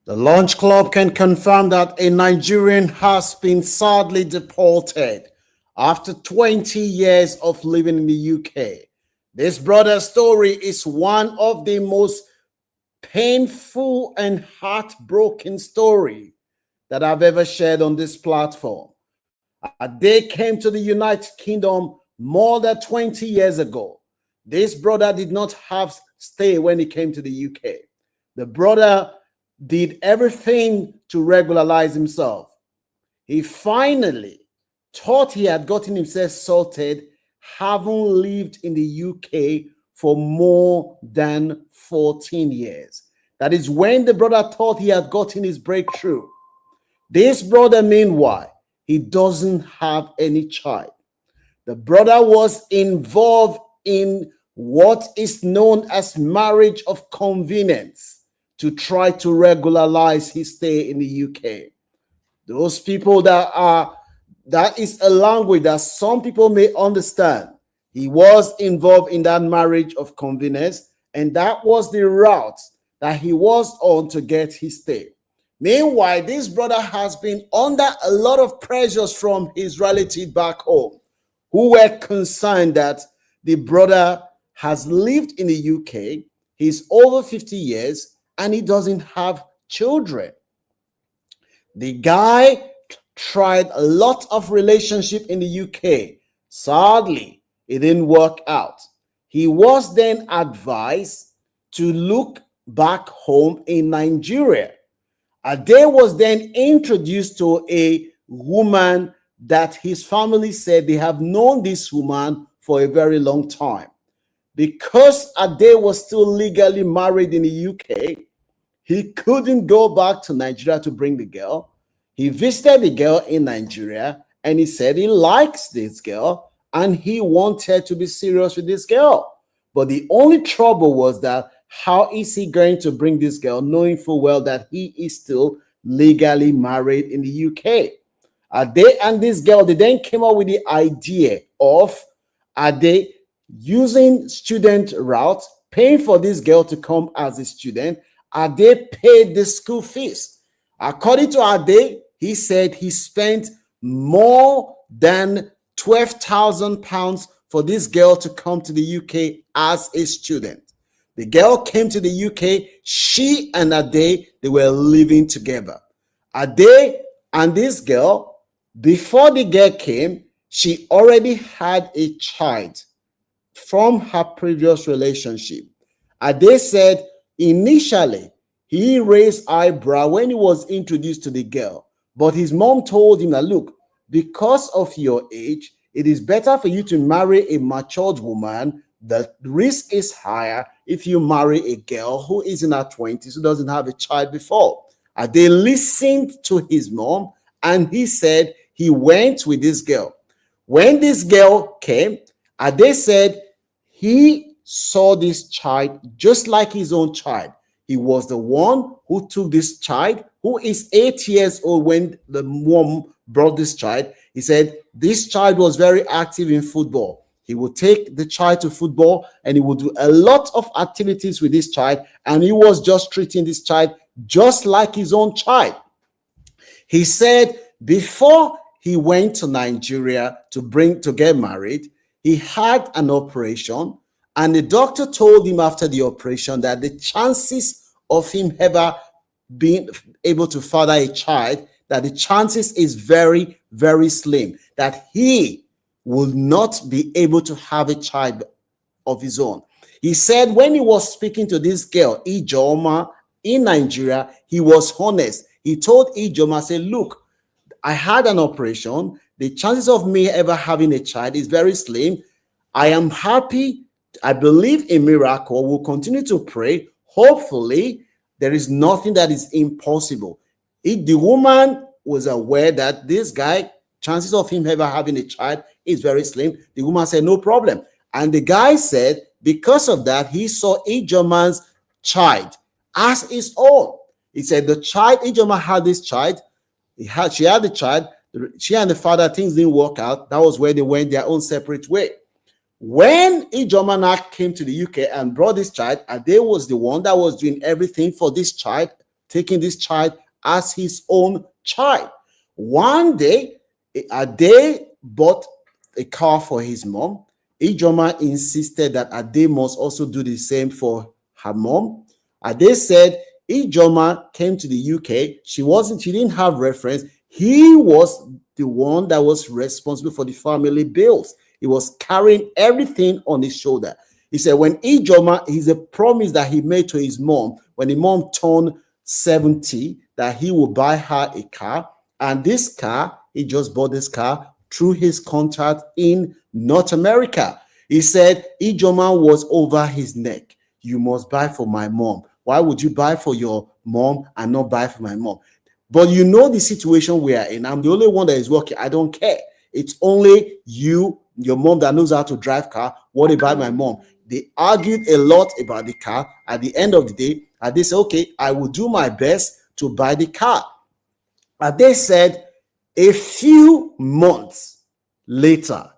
The Lunch Club can confirm that a Nigerian has been sadly deported after 20 years of living in the UK. This brother's story is one of the most painful and heartbroken story that I've ever shared on this platform. They came to the United Kingdom more than 20 years ago. This brother did not have stay when he came to the UK. The brother did everything to regularize himself. He finally thought he had gotten himself sorted, having lived in the UK for more than 14 years. That is when the brother thought he had gotten his breakthrough. This brother, meanwhile, he doesn't have any child. The brother was involved in what is known as marriage of convenience to try to regularize his stay in the UK. Those people that is a language that some people may understand. He was involved in that marriage of convenience, and that was the route that he was on to get his stay. Meanwhile, this brother has been under a lot of pressures from his relative back home, who were concerned that the brother has lived in the UK, he's over 50 years, and he doesn't have children. The guy tried a lot of relationship in the UK. Sadly, it didn't work out. He was then advised to look back home in Nigeria. Ade was then introduced to a woman that his family said they have known this woman for a very long time. Because Ade was still legally married in the UK, he couldn't go back to Nigeria to bring the girl. He visited the girl in Nigeria and he said he likes this girl and he wanted to be serious with this girl. But the only trouble was that how is he going to bring this girl knowing full well that he is still legally married in the UK? Ade and this girl, they then came up with the idea of Ade using student route, paying for this girl to come as a student. Ade paid the school fees. According to Ade, he said he spent more than £12,000 for this girl to come to the UK as a student. The girl came to the UK. She and Ade, they were living together. Ade and this girl, before the girl came, she already had a child from her previous relationship. Ade said initially he raised eyebrow when he was introduced to the girl, but his mom told him that, look, because of your age, it is better for you to marry a matured woman. The risk is higher if you marry a girl who is in her 20s, who doesn't have a child before. They listened to his mom, and he said he went with this girl. When this girl came, Ade said he saw this child just like his own child. He was the one who took this child, who is 8 years old when the mom brought this child. He said this child was very active in football. He would take the child to football and he would do a lot of activities with this child. And he was just treating this child just like his own child. He said before he went to Nigeria to get married, he had an operation. And the doctor told him after the operation that the chances of him ever being able to father a child, that the chances is very, very slim, that he will not be able to have a child of his own. He said when he was speaking to this girl, Ijoma, in Nigeria, he was honest. He told Ijoma, say, look, I had an operation. The chances of me ever having a child is very slim. I am happy. I believe in miracle. We'll continue to pray. Hopefully, there is nothing that is impossible. The woman was aware that this guy, chances of him ever having a child is very slim. The woman said, no problem. And the guy said, because of that, he saw Ijoma's child as his own. He said the child, Ijoma had this child. She had the child. She and the father, things didn't work out. That was where they went their own separate way. When Ijoma came to the UK and brought this child, Ade was the one that was doing everything for this child taking this child as his own child. One day, Ade bought a car for his mom. Ijoma insisted that Ade must also do the same for her mom. Ade said Ijoma came to the UK. She didn't have reference. He was the one that was responsible for the family bills. He was carrying everything on his shoulder. He said when Ijoma, he's a promise that he made to his mom when the mom turned 70, that he will buy her a car. And this car, he just bought this car through his contact in North America. He said Ijoma was over his neck. You must buy for my mom. Why would you buy for your mom and not buy for my mom? But you know the situation we are in. I'm the only one that is working. I don't care. It's only you, your mom that knows how to drive car. What about my mom? They argued a lot about the car. At the end of the day, and they said, okay, I will do my best to buy the car. And they said a few months later,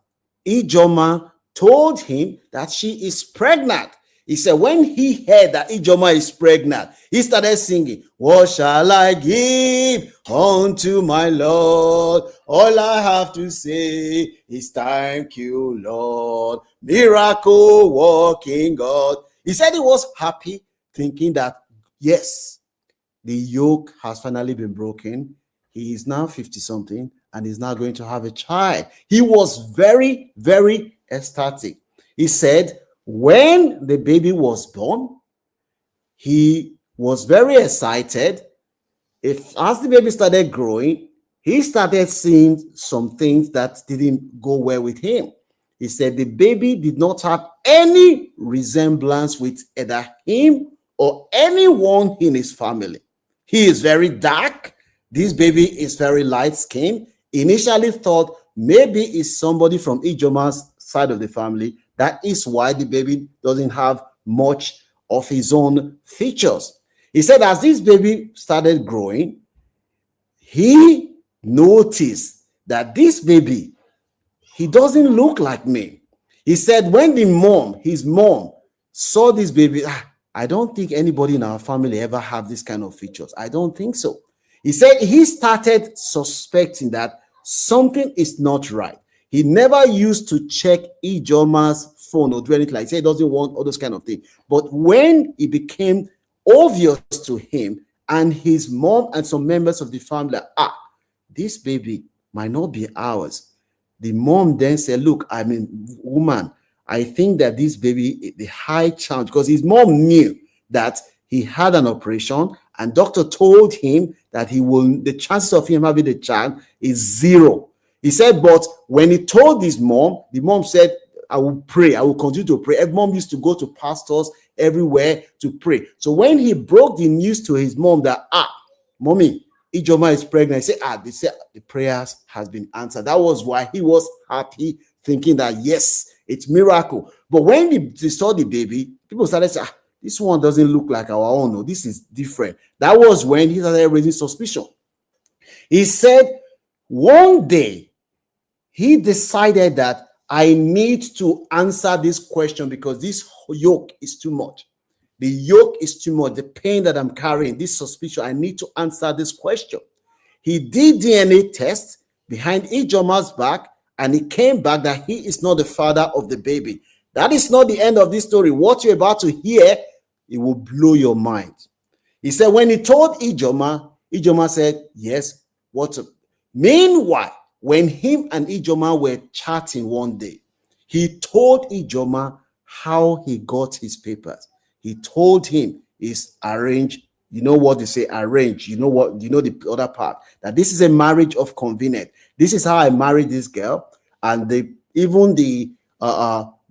Ijoma told him that she is pregnant. He said when he heard that Ijoma is pregnant, he started singing, what shall I give unto my Lord? All I have to say is thank you, Lord. Miracle working God. He said he was happy, thinking that, yes, the yoke has finally been broken. He is now 50-something and is now going to have a child. He was very, very ecstatic. He said when the baby was born, he was very excited. As the baby started growing, he started seeing some things that didn't go well with him. He said the baby did not have any resemblance with either him or anyone in his family. He is very dark. This baby is very light-skinned. Initially thought maybe it's somebody from Ijoma's side of the family. That is why the baby doesn't have much of his own features. He said as this baby started growing, he noticed that this baby, he doesn't look like me. He said when his mom saw this baby, I don't think anybody in our family ever have this kind of features. I don't think so. He said he started suspecting that something is not right. He never used to check Ijoma's phone or do anything like that. He said he doesn't want all those kind of things. But when it became obvious to him and his mom and some members of the family, this baby might not be ours. The mom then said, look, woman, I think that this baby, the high chance, because his mom knew that he had an operation and doctor told him that the chances of him having the child is 0. He said, but when he told his mom, the mom said, I will pray. I will continue to pray. Every mom used to go to pastors everywhere to pray. So when he broke the news to his mom that, mommy, Ijoma is pregnant, he said, they said the prayers has been answered. That was why he was happy, thinking that, yes, it's miracle. But when they saw the baby, people started saying, this one doesn't look like our own. No, this is different. That was when he started raising suspicion. He said one day he decided that I need to answer this question because this yoke is too much. The yoke is too much. The pain that I'm carrying, this suspicion, I need to answer this question. He did DNA test behind Ijoma's back, and it came back that he is not the father of the baby. That is not the end of this story. What you're about to hear, it will blow your mind. He said when he told Ijoma, Ijoma said, yes, what's up? Meanwhile, when him and Ijoma were chatting one day, he told Ijoma how he got his papers. He told him it's arranged. You know what they say, arranged. You know what? You know the other part, that this is a marriage of convenience. This is how I married this girl. And even the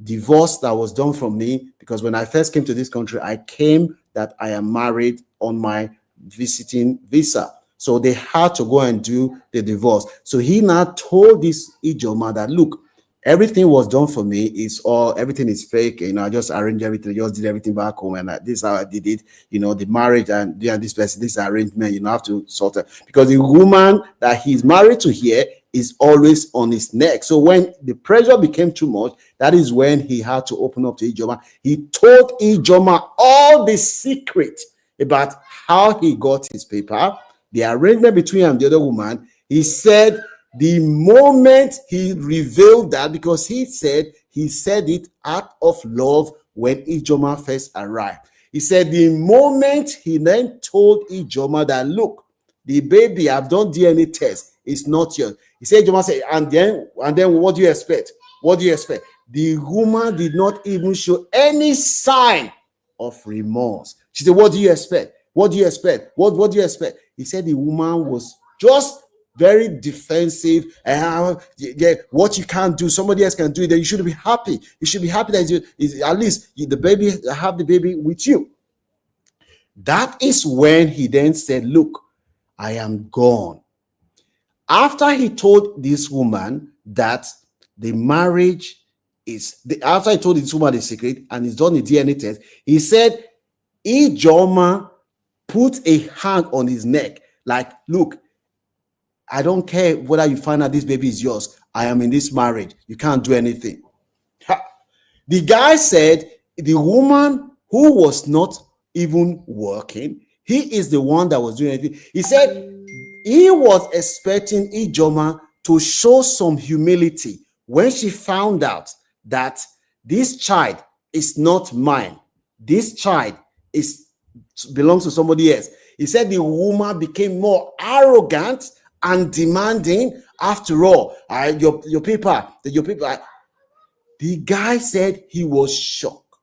divorce that was done from me, because when I first came to this country, I came that I am married on my visiting visa. So they had to go and do the divorce. So he now told this Ijoma that, look, everything was done for me. Everything is fake. I just arranged everything. I just did everything back home. And this is how I did it. The marriage and this person, this arrangement, have to sort it. Because the woman that he's married to here is always on his neck. So when the pressure became too much, that is when he had to open up to Ijoma. He told Ijoma all the secret about how he got his paper, the arrangement between him and the other woman. He said the moment he revealed that, because he said it out of love when Ijoma first arrived. He said the moment he then told Ijoma that, look, the baby, I've done DNA test, it's not yours. He said, Ijoma said, and then what do you expect? What do you expect? The woman did not even show any sign of remorse. She said, what do you expect? What do you expect? What do you expect? He said the woman was just very defensive. Yeah, what you can't do, somebody else can do it. Then you should be happy. You should be happy that at least the baby have the baby with you. That is when he then said, look, I am gone. After he told this woman that the marriage after he told this woman the secret and he's done the DNA test, he said Ijoma put a hand on his neck, like, look, I don't care whether you find out this baby is yours. I am in this marriage. You can't do anything. The guy said the woman who was not even working, he is the one that was doing anything. He said he was expecting Ijoma to show some humility when she found out that this child is not mine. This child belongs to somebody else. He said the woman became more arrogant and demanding. After all, your paper. The guy said he was shocked.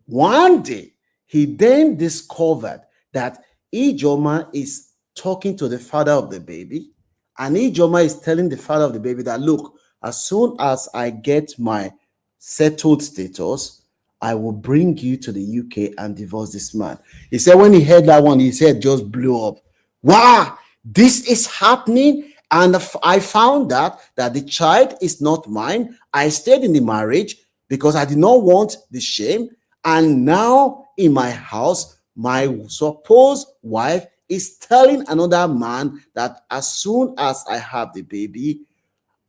One day, he then discovered that Ijoma is talking to the father of the baby, and Ijoma is telling the father of the baby that, look, as soon as I get my settled status, I will bring you to the UK and divorce this man. He said when he heard that one, his head just blew up. Wow, this is happening. And I found out that the child is not mine. I stayed in the marriage because I did not want the shame. And now in my house, my supposed wife is telling another man that as soon as I have the baby,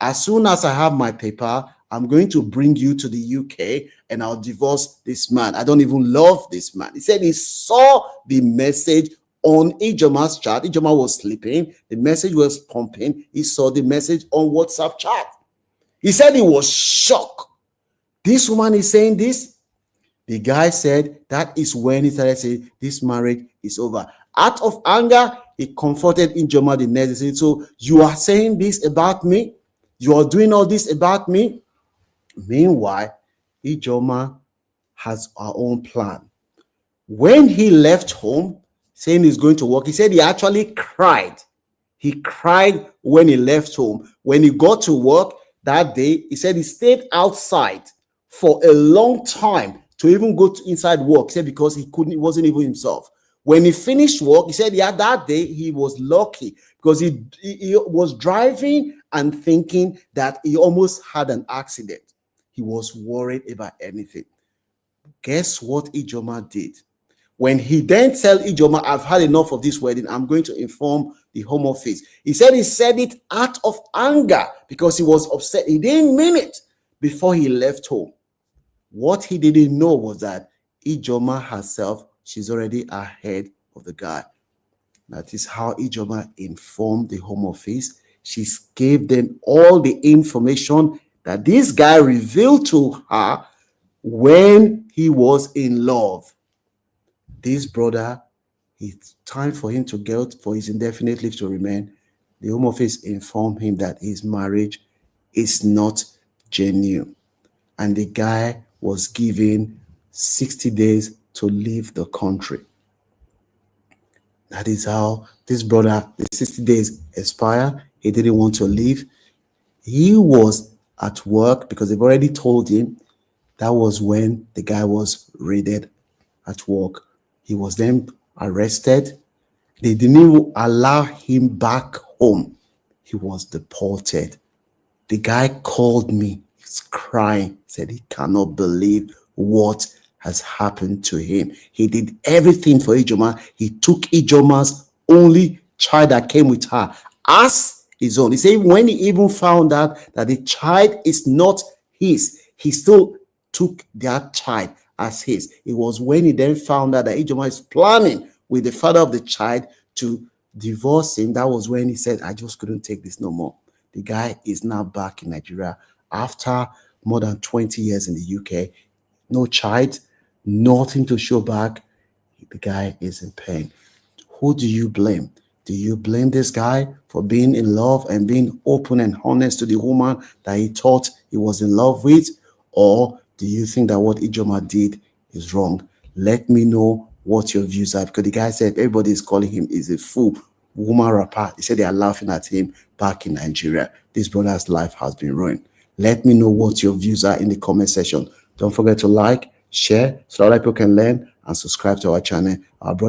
as soon as I have my paper, I'm going to bring you to the UK and I'll divorce this man. I don't even love this man. He said he saw the message on Ijoma's chat. Ijoma was sleeping. The message was pumping. He saw the message on WhatsApp chat. He said he was shocked. This woman is saying this. The guy said that is when he started saying this marriage is over. Out of anger, he comforted Ijoma the next day. So you are saying this about me? You are doing all this about me? Meanwhile, Ijoma has her own plan. When he left home, saying he's going to work, he said he actually cried. He cried when he left home. When he got to work that day, he said he stayed outside for a long time to even go to inside work. He said because he wasn't even himself. When he finished work, he said, yeah, that day he was lucky because he was driving and thinking that he almost had an accident. He was worried about anything. Guess what Ijoma did? When he then tell Ijoma, I've had enough of this wedding, I'm going to inform the Home Office. He said it out of anger because he was upset. He didn't mean it before he left home. What he didn't know was that Ijoma herself, she's already ahead of the guy. That is how Ijoma informed the Home Office. She gave them all the information that this guy revealed to her when he was in love. This brother, it's time for him to get for his indefinite leave to remain. The Home Office informed him that his marriage is not genuine. And the guy was given 60 days to leave the country. That is how this brother, the 60 days expire. He didn't want to leave. He was at work because they've already told him. That was when the guy was raided at work. He was then arrested. They didn't even allow him back home. He was deported. The guy called me. He's crying. Said he cannot believe what has happened to him. He did everything for Ijoma. He took Ijoma's only child that came with her as his own. He said when he even found out that the child is not his, he still took that child as his. It was when he then found out that Ijoma is planning with the father of the child to divorce him. That was when he said, I just couldn't take this no more. The guy is now back in Nigeria after more than 20 years in the UK. No child, nothing to show back. The guy is in pain. Who do you blame? Do you blame this guy for being in love and being open and honest to the woman that he thought he was in love with? Or do you think that what Ijoma did is wrong? Let me know what your views are, because the guy said everybody is calling him is a fool. Woman rapper, he said they are laughing at him back in Nigeria. This brother's life has been ruined. Let me know what your views are in the comment section. Don't forget to like, share, so other people can learn, and subscribe to our channel. Our brother